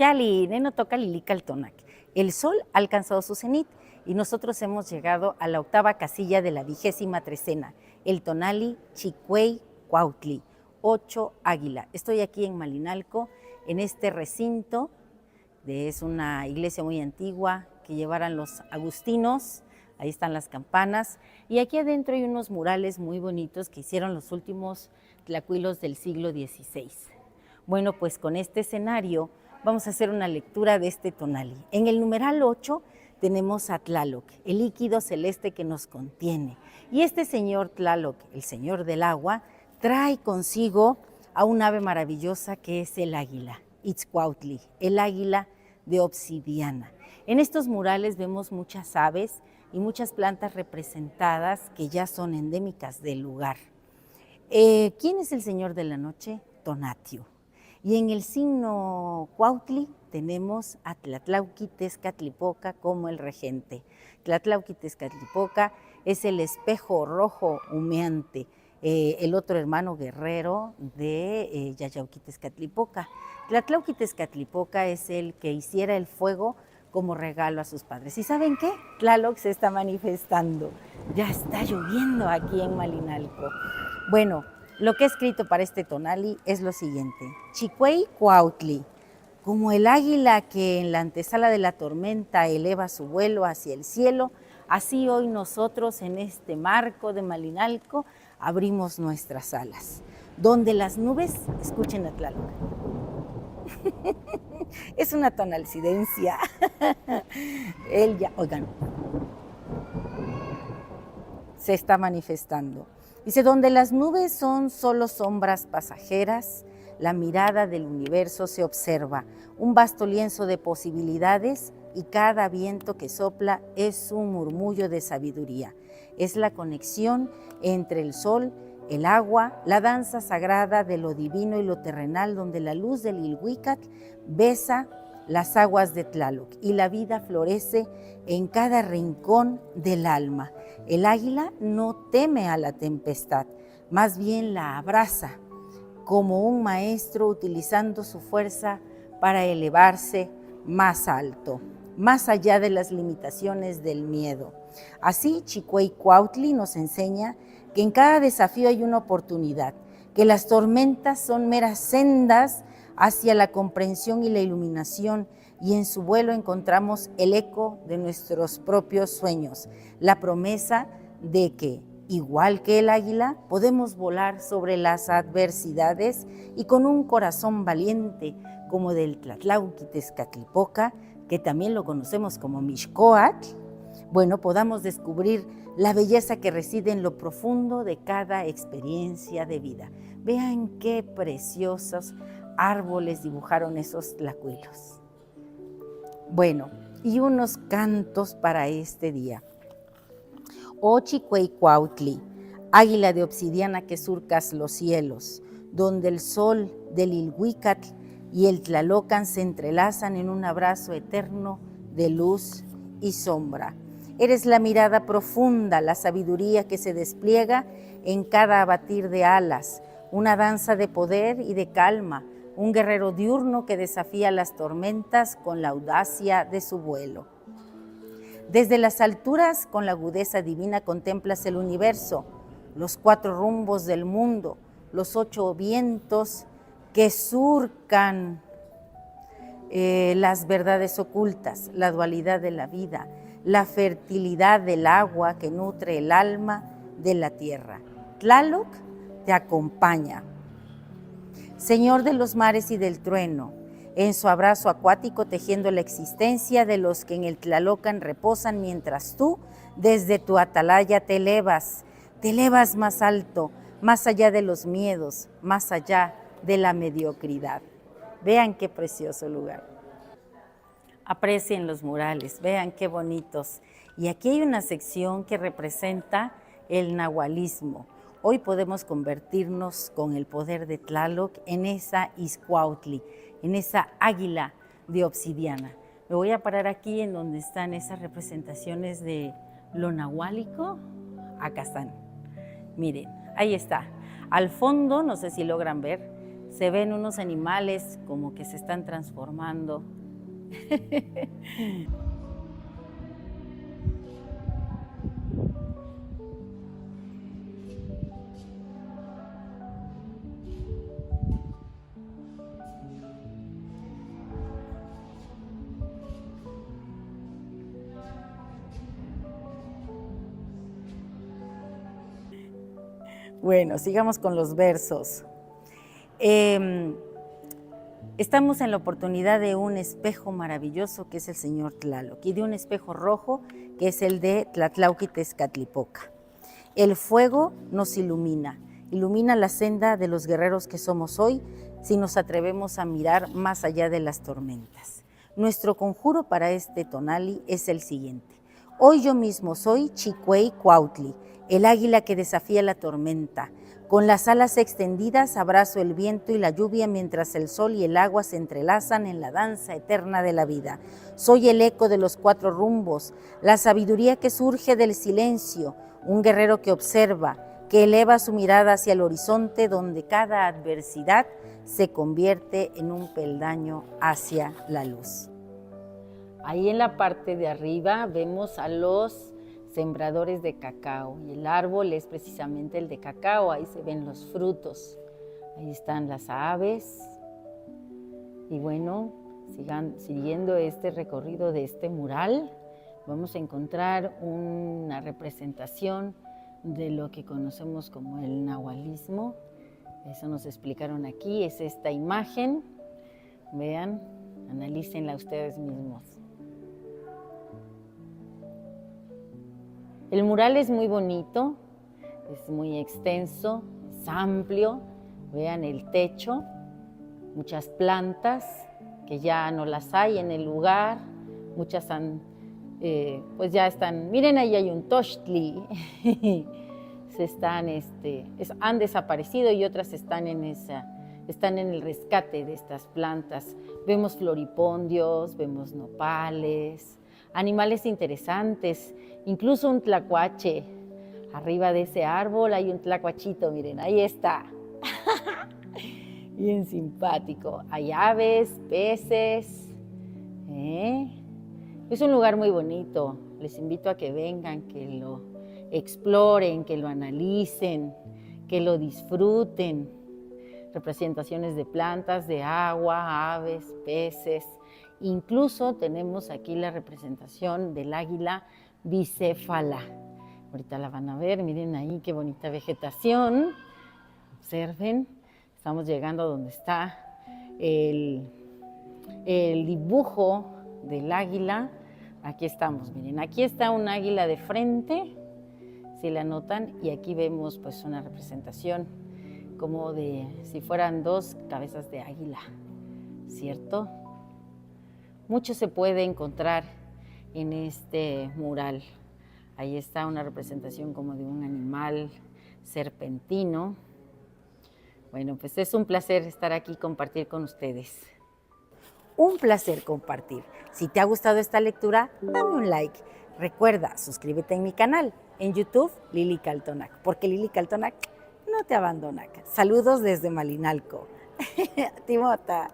Yali, neno toca Lilical-Tonac. El sol ha alcanzado su cenit y nosotros hemos llegado a la octava casilla de la 23ª, el tonali Chicuey Cuautli, 8 Águila. Estoy aquí en Malinalco, en este recinto, es una iglesia muy antigua que llevaran los agustinos. Ahí están las campanas y aquí adentro hay unos murales muy bonitos que hicieron los últimos tlacuilos del siglo XVI. Bueno, pues con este escenario vamos a hacer una lectura de este tonali. En el numeral 8 tenemos a Tlaloc, el líquido celeste que nos contiene. Y este señor Tlaloc, el señor del agua, trae consigo a un ave maravillosa que es el águila, Itzcuautli, el águila de obsidiana. En estos murales vemos muchas aves y muchas plantas representadas que ya son endémicas del lugar. ¿Quién es el señor de la noche? Tonatio. Y en el signo Cuautli tenemos a Tlatlauquitezcatlipoca como el regente. Tlatlauquitezcatlipoca es el espejo rojo humeante, el otro hermano guerrero de Yayauquitezcatlipoca. Tlatlauquitezcatlipoca es el que hiciera el fuego como regalo a sus padres. ¿Y saben qué? Tlaloc se está manifestando. Ya está lloviendo aquí en Malinalco. Bueno, lo que he escrito para este tonali es lo siguiente. Chicuey Cuautli, como el águila que en la antesala de la tormenta eleva su vuelo hacia el cielo, así hoy nosotros en este marco de Malinalco abrimos nuestras alas, donde las nubes escuchen a Tlaloc. Es una tonalcidencia. Él ya, oigan, se está manifestando. Dice, donde las nubes son solo sombras pasajeras, la mirada del universo se observa, un vasto lienzo de posibilidades y cada viento que sopla es un murmullo de sabiduría. Es la conexión entre el sol, el agua, la danza sagrada de lo divino y lo terrenal, donde la luz del Ilhuicac besa las aguas de Tlaloc y la vida florece en cada rincón del alma. El águila no teme a la tempestad, más bien la abraza como un maestro utilizando su fuerza para elevarse más alto, más allá de las limitaciones del miedo. Así, Chicuey Cuautli nos enseña que en cada desafío hay una oportunidad, que las tormentas son meras sendas hacia la comprensión y la iluminación, y en su vuelo encontramos el eco de nuestros propios sueños, la promesa de que, igual que el águila, podemos volar sobre las adversidades y con un corazón valiente como del Tlatlauquitezcatlipoca, que también lo conocemos como Mixcoatl, bueno, podamos descubrir la belleza que reside en lo profundo de cada experiencia de vida. Vean qué preciosos árboles dibujaron esos tlacuilos. Bueno, y unos cantos para este día. Oh Chicuey Cuautli, águila de obsidiana que surcas los cielos, donde el sol del Ilhuicatl y el Tlalocan se entrelazan en un abrazo eterno de luz y sombra. Eres la mirada profunda, la sabiduría que se despliega en cada abatir de alas, una danza de poder y de calma, un guerrero diurno que desafía las tormentas con la audacia de su vuelo. Desde las alturas, con la agudeza divina, contemplas el universo, los 4 rumbos del mundo, los 8 vientos que surcan las verdades ocultas, la dualidad de la vida, la fertilidad del agua que nutre el alma de la tierra. Tlaloc te acompaña. Señor de los mares y del trueno, en su abrazo acuático tejiendo la existencia de los que en el Tlalocan reposan, mientras tú desde tu atalaya te elevas más alto, más allá de los miedos, más allá de la mediocridad. Vean qué precioso lugar. Aprecien los murales, vean qué bonitos. Y aquí hay una sección que representa el nahualismo. Hoy podemos convertirnos con el poder de Tlaloc en esa Izcuautli, en esa águila de obsidiana. Me voy a parar aquí en donde están esas representaciones de lo nahuálico. Acá están. Miren, ahí está. Al fondo, no sé si logran ver, Se ven unos animales como que se están transformando. Bueno, sigamos con los versos. Estamos en la oportunidad de un espejo maravilloso que es el Señor Tlaloc y de un espejo rojo que es el de Tlatlauqui Tezcatlipoca. El fuego nos ilumina la senda de los guerreros que somos hoy si nos atrevemos a mirar más allá de las tormentas. Nuestro conjuro para este tonali es el siguiente. Hoy yo mismo soy Chicuey Cuautli, el águila que desafía la tormenta. Con las alas extendidas abrazo el viento y la lluvia mientras el sol y el agua se entrelazan en la danza eterna de la vida. Soy el eco de los cuatro rumbos, la sabiduría que surge del silencio, un guerrero que observa, que eleva su mirada hacia el horizonte donde cada adversidad se convierte en un peldaño hacia la luz. Ahí en la parte de arriba vemos a los sembradores de cacao y el árbol es precisamente el de cacao, ahí se ven los frutos, ahí están las aves y bueno, siguiendo este recorrido de este mural, vamos a encontrar una representación de lo que conocemos como el nahualismo. Eso nos explicaron aquí, es esta imagen, vean, analícenla ustedes mismos. El mural es muy bonito, es muy extenso, es amplio. Vean el techo, muchas plantas que ya no las hay en el lugar, muchas pues ya están, miren ahí hay un tochtli, han desaparecido y otras están en el rescate de estas plantas. Vemos floripondios, vemos nopales, animales interesantes, incluso un tlacuache. Arriba de ese árbol hay un tlacuachito, miren, ahí está. Bien simpático. Hay aves, peces. Es un lugar muy bonito. Les invito a que vengan, que lo exploren, que lo analicen, que lo disfruten. Representaciones de plantas, de agua, aves, peces. Incluso tenemos aquí la representación del águila bicéfala. Ahorita la van a ver, miren ahí qué bonita vegetación. Observen, estamos llegando a donde está el dibujo del águila. Aquí estamos, miren, aquí está un águila de frente, si la notan, y aquí vemos pues una representación como de si fueran dos cabezas de águila, ¿cierto? Mucho se puede encontrar en este mural. Ahí está una representación como de un animal serpentino. Bueno, pues es un placer estar aquí y compartir con ustedes. Un placer compartir. Si te ha gustado esta lectura, dame un like. Recuerda, suscríbete en mi canal, en YouTube, Lili Caltonac, porque Lili Caltonac no te abandona. Saludos desde Malinalco. Timota.